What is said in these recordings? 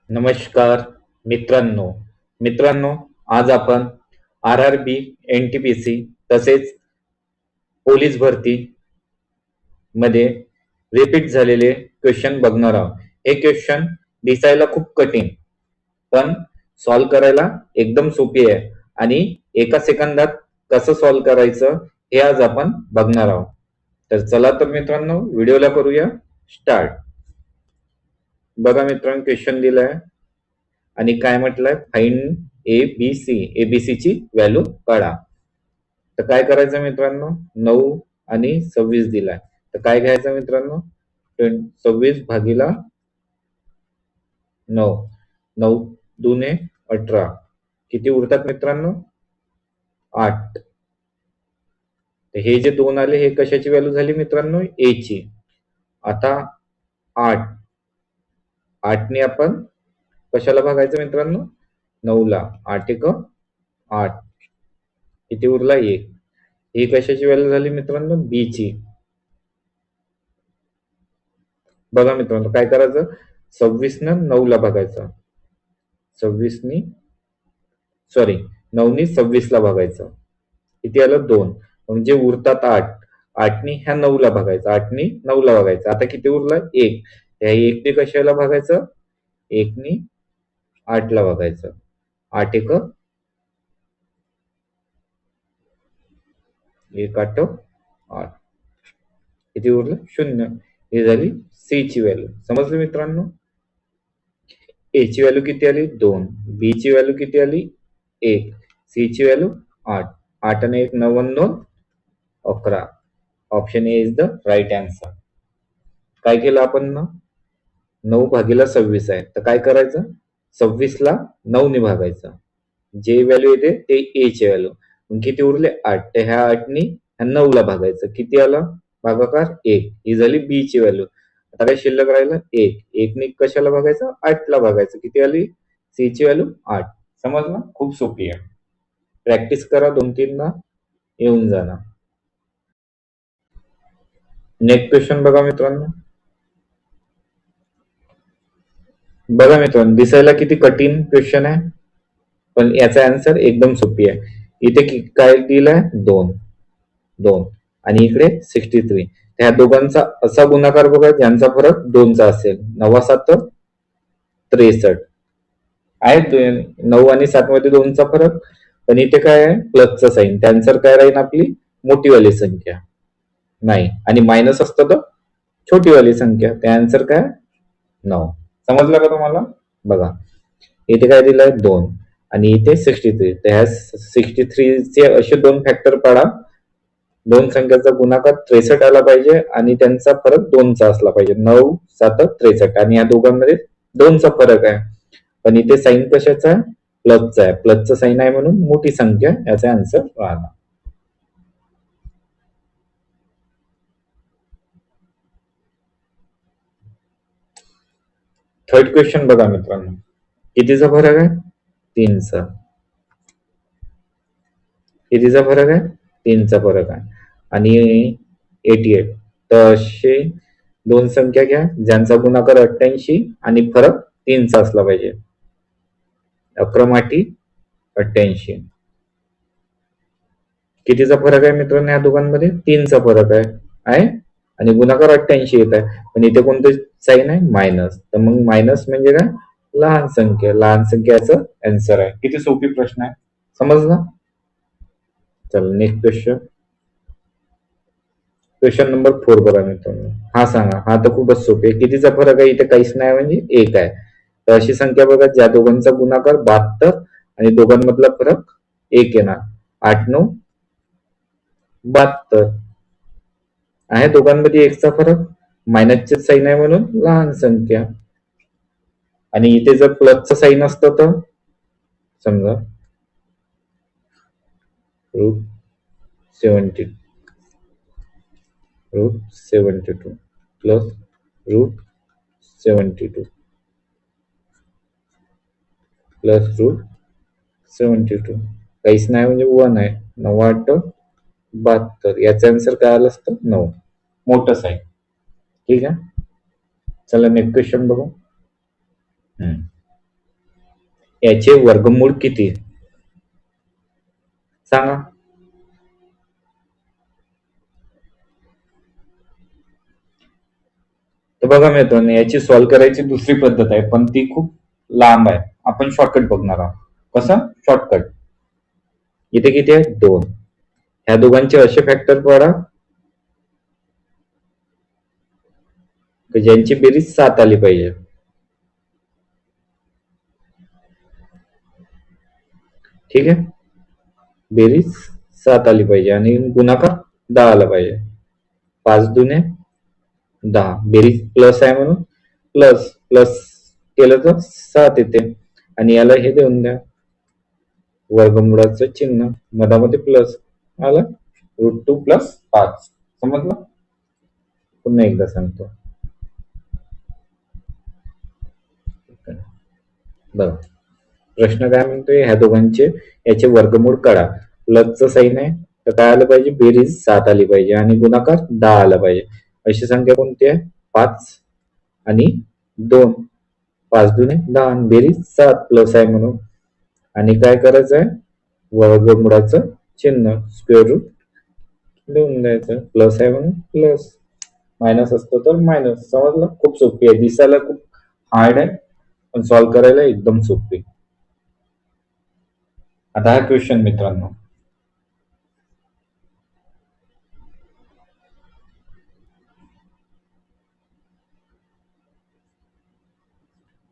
नमस्कार मित्रांनो मित्रांनो आज आपण RRB NTPC तसेच पोलीस भरती मध्ये रिपीट झालेले क्वेश्चन बघणार आहोत. हे क्वेश्चन दिसायला खूप कठीण पण सॉल्व्ह करायला एकदम सोपी आहे आणि एका सेकंदात कसं सॉल्व्ह करायचं हे आज आपण बघणार आहोत. तर चला तर मित्रांनो व्हिडिओला करूया स्टार्ट. बघा मित्रांनो क्वेश्चन दिलाय आणि काय म्हटलंय, फाइंड एबीसी ची व्हॅल्यू काढा. तर काय करायचं मित्रांनो, 9 आणि 26 दिलाय तर काय घ्यायचं मित्रांनो, 26 भागीला 9, 9 दुने 18, किती उरतात मित्रांनो 8. तर हे जे दोन आले हे कशाची व्हॅल्यू झाली मित्रांनो, ए ची. आता 8 ने आपण कशाला भागायचं मित्रांनो, 9 ला. 8 एक 8, किती उरला 1. ही कशाची व्हॅल्यू झाली मित्रांनो, बी ची. बघा मित्रांनो काय करायचं, 26 न 9 ला भागायचं, 26 नी 9 नी 26 ला भागायचं, किती आलं 2. म्हणजे उरतात 8. 8 नी ह्या 9 ला भागायचं, 8 नी 9 ला भागायचं. आता किती उरला 1. ह्या 1 ने कशाला भागायचं, 1 नी 8 ला भागायचं. 8 एक 1 8 8, किती उरलं 0. ही झाली सी ची व्हॅल्यू. समजलं मित्रांनो. ए ची व्हॅल्यू किती आली 2, बी ची व्हॅल्यू किती आली 1, सी ची व्हॅल्यू 8. 8 आणि 1 9 2 11. Option A is the right answer. काय केलं आपण ना, 9 भागीला 26 आहे तर काय करायचं, 26 ला 9 ने भागायचं. जे व्हॅल्यू येते ते ए ची व्हॅल्यू. किती उरले 8. तर ह्या 8 नी ह्या 9 ला भागायचं, किती आलं भागाकार 1. ही झाली बी ची व्हॅल्यू. आता काय शिल्लक राहिलं 1. 1 ने कशाला भागायचं, 8 ला भागायचं, किती आली सी ची व्हॅल्यू 8. समजलं, खूप सोपी आहे. प्रॅक्टिस करा 2-3 दा येऊन जाणार. नेक्स्ट क्वेश्चन बघा मित्रांनो. बघा मित्रांनो दिसायला किती कठीण क्वेश्चन आहे पण याचा आन्सर एकदम सोपी आहे. इथे काय दिलंय 2 2 आणि इकडे 63. त्या दोघांचा असा गुणाकार बघा ज्यांचा फरक 2 चा असेल. 9 7 63 आहे. 9 आणि 7 मध्ये 2 चा फरक, पण इथे काय आहे प्लसचा साईन. त्यानुसार काय राहील आपली मोठीवाली संख्या नाही, आणि मायनस असतं तर छोटीवाली संख्या. त्या आन्सर काय 9. समजलं का तुम्हाला. बघा इथे काय दिलंय 2 आणि इथे 63. तर ह्या 63 चे असे दोन फॅक्टर पाडा. दोन संख्याचा गुणाकार 63 आला पाहिजे आणि त्यांचा फरक 2 चा असला पाहिजे. 9 7 63 आणि या दोघांमध्ये 2 चा फरक आहे. पण इथे साईन कशाचा आहे, प्लसचा आहे. प्लसचा साईन आहे म्हणून मोठी संख्या याचा आन्सर राहणार. थर्ड क्वेश्चन बघा मित्रांनो. कितीचा फरक आहे 3 चा. कितीचा फरक आहे 3 चा फरक आहे आणि 88. तर असे दोन संख्या घ्या ज्यांचा गुणाकार 88 आणि फरक 3 चा असला पाहिजे. 11 8 88. कितीचा फरक आहे मित्रांनो या दोघांमध्ये, 3 चा फरक आहे आणि गुणाकार 88 येत आहे. पण इथे कोणतं साईन आहे, मायनस. तर मग मायनस म्हणजे काय, लहान संख्या. लहान संख्याचं आन्सर आहे. किती सोपी प्रश्न आहे, समजला. चला नेक्स्ट क्वेश्चन. क्वेश्चन नंबर 4 बघा मित्रांनो. हा सांगा, हा तर खूपच सोपे आहे. कितीचा फरक आहे, इथे काहीच नाही म्हणजे 1 आहे. तर अशी संख्या बघा ज्या दोघांचा गुणाकार 72 आणि दोघांमधला फरक 1 येणार. 8 9 72 आहे. दोघांमध्ये 1 चा फरक, मायनसचे साईन आहे म्हणून लहान संख्या. आणि इथे जर प्लसचं साईन असतं तर समजा √72 प्लस √72 प्लस √72. काहीच नाही म्हणजे 1 आहे. 9 8 72. याचा आन्सर काय आलं असतं 9. मोठं साईन. ठीक आहे. चला नेक्स्ट क्वेश्चन बघू. याचे वर्गमूळ किती सांगा. तर बघा मित्रांनो, याची सॉल्व्ह करायची दुसरी पद्धत आहे, पण ती खूप लांब आहे. आपण शॉर्टकट बघणार आहोत. कसं शॉर्टकट? इथे किती आहे? 2. ह्या दोघांचे असे फॅक्टर पडा की ज्यांची बेरीज 7 आली पाहिजे. ठीक आहे, बेरीज 7 आली पाहिजे आणि गुणाकार 10 आला पाहिजे. 5 दुने 10, बेरीज प्लस आहे म्हणून प्लस प्लस केलं तर 7 येते. आणि याला हे देऊन द्या, वर्गमुळाचं चिन्ह, मधामध्ये प्लस आलं, √2 + 5. समजलं? पुन्हा एकदा सांगतो बघा. प्रश्न काय म्हणतोय? ह्या दोघांचे याचे वर्गमूळ काढा. प्लसचं साईन आहे तर काय आलं पाहिजे? बेरीज 7 आली पाहिजे आणि गुणाकार 10 आला पाहिजे. अशी संख्या कोणती आहे? 5 आणि 2. 5 दुने 10 आणि बेरीज 7 प्लस आहे म्हणून. आणि काय करायचं आहे? वर्गमुळाचं चिन्ह स्क्वेअर रूट लिहून द्यायचं. प्लस आहे म्हणून प्लस, मायनस असतं तर मायनस. समजलं? खूप सोपी आहे. दिसायला खूप हार्ड आहे पण सॉल्व्ह करायला एकदम सोपी. आता हा क्वेश्चन मित्रांनो,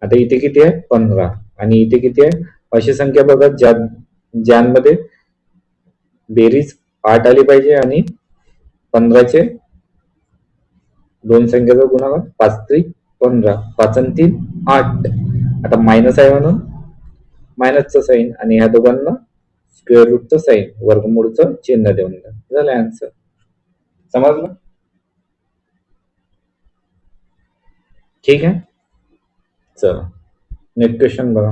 आता इथे किती आहे? 15 आणि इथे किती आहे? अशी संख्या बघा ज्यांमध्ये बेरीज 8 आली पाहिजे आणि 15चे दोन संख्येचा गुणाकार 5 3 15, 5 आणि 3 8. आता मायनस आहे म्हणून मायनसचं साईन आणि ह्या दोघांना स्क्वेअर रूटचं साईन, वर्गमूळचं चिन्ह देऊन द्या. झालं आन्सर. समजलं? ठीक आहे, चला नेक्स्ट क्वेश्चन बघा.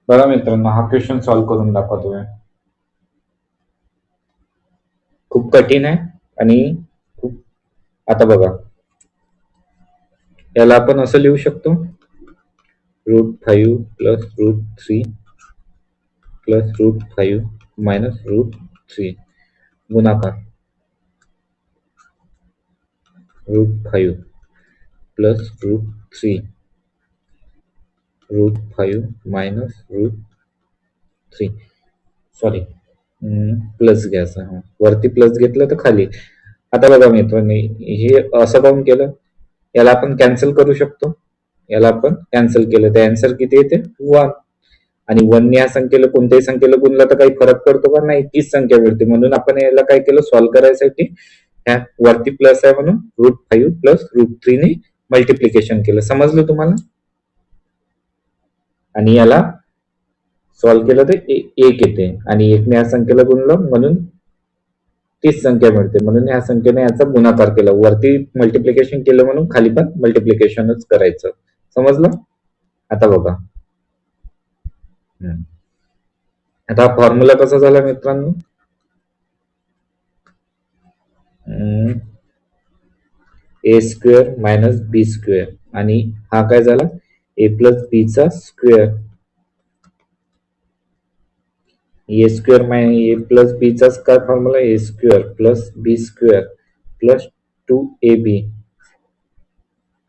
बघा मित्रांनो, हा क्वेश्चन सॉल्व्ह करून दाखवतोय. खूप कठीण आहे आणि खूप, आता बघा, याला आपण असं लिहू शकतो, √5 + √3 + √5 - √3 गुणाकार √5 + √3 √5 - √3. सॉरी, प्लस घ्यायचं. वरती प्लस घेतलं तर खाली. आता बघा मित्रांनो, हे असं काऊन केलं? याला आपण कॅन्सल करू शकतो. याला आपण कॅन्सल केलं तर आन्सर किती येते? 1. आणि 1 या संख्येला कोणत्याही संख्येला गुणला तर काही फरक पडतो का? नाही, तीच संख्या मिळते. म्हणून आपण याला काय केलं? सॉल्व्ह करायसाठी ह्या वरती प्लस आहे म्हणून √5 + √3 ने मल्टिप्लिकेशन केलं. समजलं तुम्हाला? आणि याला सॉल्व्ह केलं तर 1 येते आणि 1 ने या संख्येला गुणलं म्हणून तीच संख्या मिळते. म्हणून या संख्येने याचा गुणाकार केला. वरती मल्टिप्लिकेशन केलं म्हणून खाली पण मल्टिप्लिकेशनच करायचं. समजलं? आता बघा, आता फॉर्म्युला कसा झाला मित्रांनो? a² - b² आणि हा काय झाला? a + b² a² a + b चा काय फॉर्म्युला? a² + b² + 2ab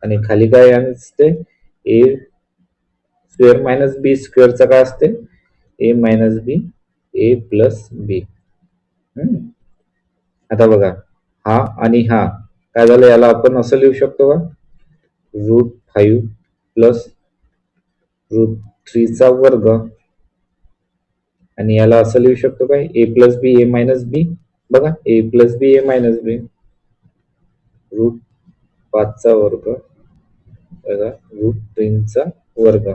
आणि खाली काय असते? a² - b² चा काय असते? a - b a + b. आता बघा, हा आणि हा काय झालं? याला आपण असं लिहू शकतो का? √5 + √3 चा वर्ग आणि याला असं लिहू शकतो काय? a + b a - b. बघा, a + b a - b √5 चा वर्ग बघा √3 चा वर्ग,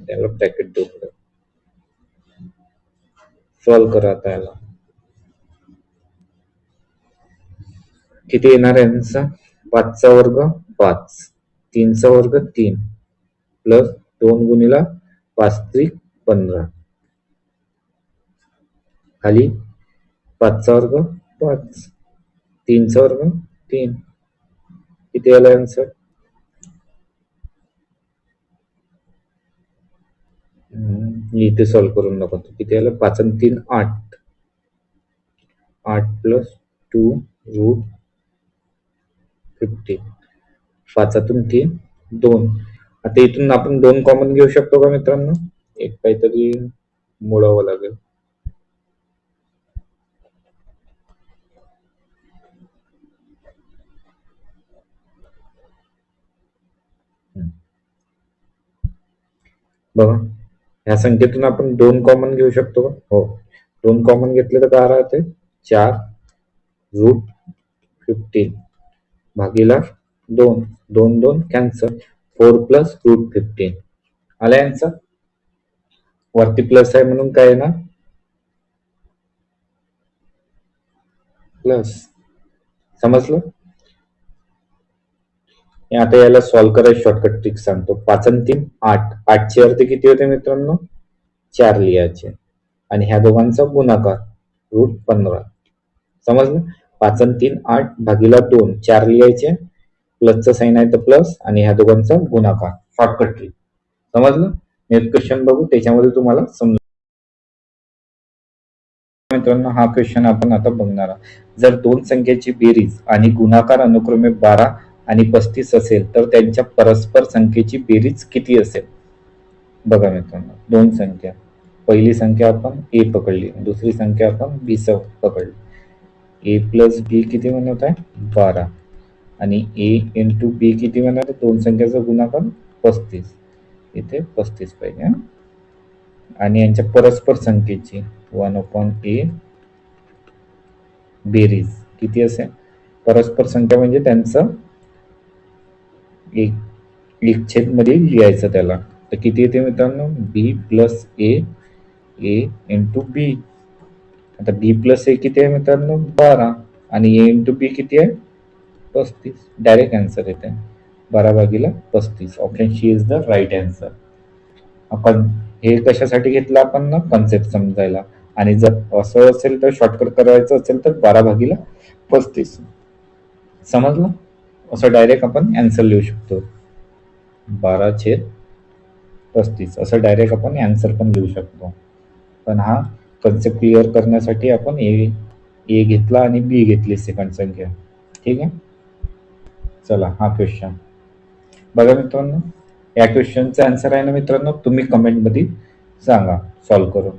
त्याला ब्रॅकेट देऊ. सॉल्व्ह करा आता याला. किती येणार आहे आन्सर? 5 चा वर्ग 5, 3 चा वर्ग 3 प्लस 2 गुणिला 5 त्रिक 15, खाली 5 चा वर्ग 5, 3 चा वर्ग 3. किती आला आन्सर? इथे सॉल्व्ह करून दाखवतो. किती आलं? 5 आणि 3 8. 8 प्लस 2 रूट 15. 5 3 2. आता इथून आपण 2 कॉमन घेऊ शकतो का मित्रांनो? एक काहीतरी मोडावं लागेल. बघा, ह्या संख्येतून आपण 2 कॉमन घेऊ शकतो का? हो. 2 कॉमन घेतले तर काय राहते? 4 रूट 15 भागीला 2. 2 2 कॅन्सल. 4 plus route 15. आला यांचा वरती प्लस आहे म्हणून काय येणार? प्लस. समजलं? आता याला सॉल्व्ह करायची शॉर्टकट ट्रिक सांगतो. 5 आणि 3 8. 8 चे अर्थ किती होते मित्रांनो? 4 लिहायचे आणि ह्या दोघांचा गुणाकार रूट 15. समजलं? 5 आणि 3 8 भागीला 2 4 लिहायचे, प्लसचं साईन आहे तर प्लस आणि ह्या दोघांचा गुणाकार. Shortcut trick. समजलं? नेक्स्ट क्वेश्चन बघू, त्याच्यामध्ये तुम्हाला समजेल. मित्रांनो, हा क्वेश्चन आपण आता बघणार आहोत. जर दोन संख्येची बेरीज आणि गुणाकार अनुक्रमे 12 आणि 35 असेल तर त्यांच्या परस्पर संख्येची बेरीज किती असेल? बघा मित्रांनो, दोन संख्या, पहिली संख्या आपण ए पकडली, दुसरी संख्या आपण बी पकडली. ए प्लस बी किती म्हणत आहे? 12 आणि ए इंटू बी किती म्हणत आहे? दोन संख्याचा गुणाकार 35. इथे 35 पाहिजे. आणि यांच्या परस्पर संख्येची 1/a बेरीज किती असेल? परस्पर संख्या म्हणजे त्यांचं एक छेद मध्ये लिहायचं त्याला. तर किती येते मित्रांनो? बी प्लस ए इंटू बी. आता बी प्लस ए किती आहे मित्रांनो? 12 आणि ए इंटू बी किती आहे? 35. डायरेक्ट आन्सर येते 12 भागीला 35. Option C is the right answer. आपण हे कशासाठी घेतलं आपण ना? कन्सेप्ट समजायला. आणि जर असं असेल तर शॉर्टकट करायचं असेल तर 12 भागीला 35. समजलं? असं डायरेक्ट आपण आन्सर लिहू शकतो. 12/35 असं डायरेक्ट आपण आन्सर पण लिहू शकतो. पण हा कन्सेप्ट क्लिअर करण्यासाठी आपण ए घेतला आणि बी घेतली सेकंड संख्या. ठीक आहे. चला, हा क्वेश्चन बघा मित्रांनो. या क्वेश्चनचा आन्सर आहे ना मित्रांनो, तुम्ही कमेंट मध्ये सांगा सॉल्व्ह करून,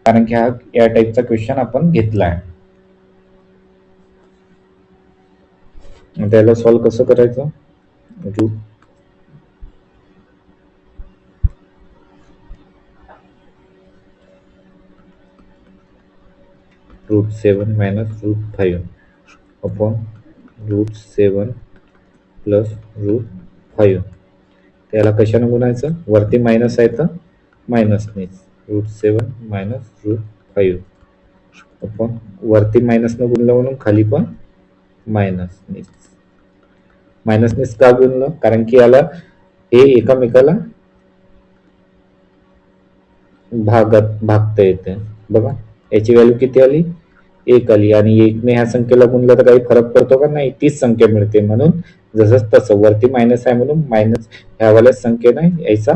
कारण की हा या टाईपचा क्वेश्चन आपण घेतला आहे. त्याला सॉल्व्ह कसं करायचं? Root 7 minus root 5 upon root 7 plus root 5. त्याला कशाने गुणायचं? वरती मायनस आहे तर मायनसने. रूट 7 मायनस रूट 5 अपॉन वरती मायनसने गुणलं म्हणून खाली पण मायनसने. मायनसनेच का गुणलं? कारण की याला हे एकामेकाला भागता येते. बघा, याची व्हॅल्यू किती आली? 1 आली आणि 1ने ह्या संख्येला गुणलं तर काही फरक पडतो का? नाही, तीच संख्या मिळते. म्हणून जसं तसं वरती मायनस आहे म्हणून मायनस ह्यावाल्या संख्येने याचा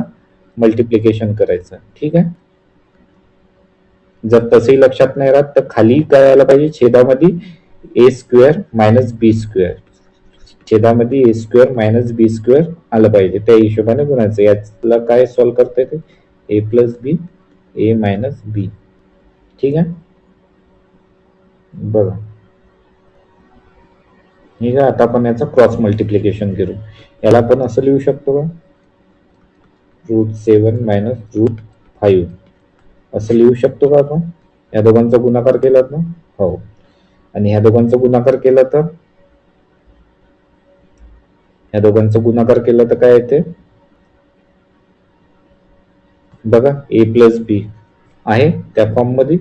मल्टिप्लिकेशन करायचं. ठीक आहे. जर तसंही लक्षात नाही राहत तर खाली काय आलं पाहिजे? छेदामध्ये ए स्क्वेअर मायनस बी स्क्वेअर. छेदामध्ये ए स्क्वेअर मायनस बी स्क्वेअर आलं पाहिजे. त्या हिशोबाने गुणायचं. याला काय सॉल्व्ह करता येते? ए प्लस बी, ए मायनस बी. ठीक आहे. बघा, ठीक आहे. आता आपण याचं क्रॉस मल्टिप्लिकेशन करू. याला आपण असं लिहू शकतो का? रूट 7 मायनस रूट 5 असं लिहू शकतो का आपण? या दोघांचा गुणाकार केला तर? हो. आणि ह्या दोघांचा गुणाकार केला तर? ह्या दोघांचा गुणाकार केला तर काय येते? बघा, ए प्लस बी आहे त्या फॉर्म मध्ये,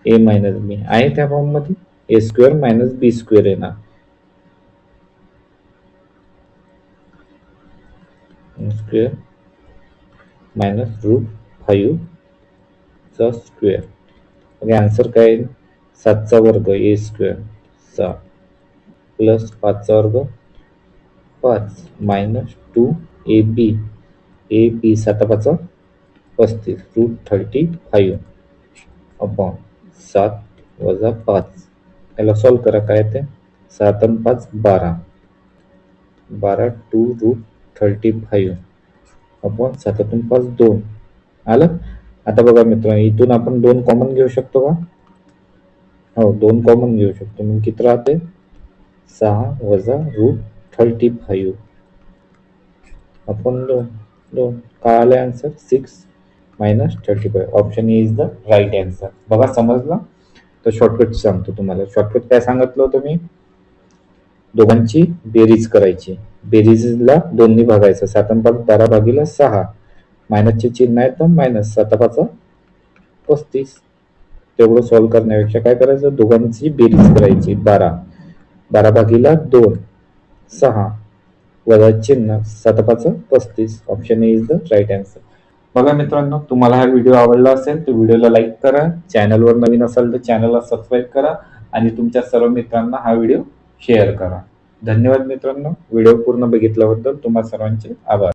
ए मायनस बी आहे त्या फॉर्म मध्ये, ए स्क्वेअर मायनस बी स्क्वेअर येणार. स्क्वेअर मायनस रूट 5 चा स्क्वेअर. म्हणजे आन्सर काय येईल? 7चा वर्ग ए स्क्वेअर 7 प्लस 5चा वर्ग 5 minus 2 A B. A B 7 5 35 √35 upon 7 वजा 5. याला सॉल्व करा. काय ते 7 आणि 5 12 2√35 अपॉन 7 आणि 5 2. आलं. आता बघा मित्रांनो, इथून आपण 2 कॉमन घेऊ शकतो का? हो, 2 कॉमन घेऊ शकतो. मग किती राहते 6 वजा √35 अपॉन 2. काय आले answer 6 minus 35. Option A is the right answer. बघा समजलं. तर शॉर्टकट सांगतो तुम्हाला. शॉर्टकट काय सांगितलं होतं मी? दोघांची बेरीज करायची. बेरीजला 2 ने भागायचं. 7 आणि 5 12 भागिले 6. मायनसचे चिन्ह आहे तर मायनस 7 5 35. तेवढं सॉल्व्ह करण्यापेक्षा काय करायचं, दोघांची बेरीज करायची. 12 भागिले 2 6 वजा चिन्ह 7 5 35. Option A is the right answer. बघा मित्रांनो, तुम्हाला हा व्हिडिओ आवडला असेल तर व्हिडिओला लाईक करा. चॅनलवर नवीन असाल तर चॅनलला सबस्क्राईब करा आणि तुमच्या सर्व मित्रांना हा व्हिडिओ शेअर करा. धन्यवाद मित्रांनो. व्हिडिओ पूर्ण बघितल्याबद्दल तुम्हा सर्वांचे आभार.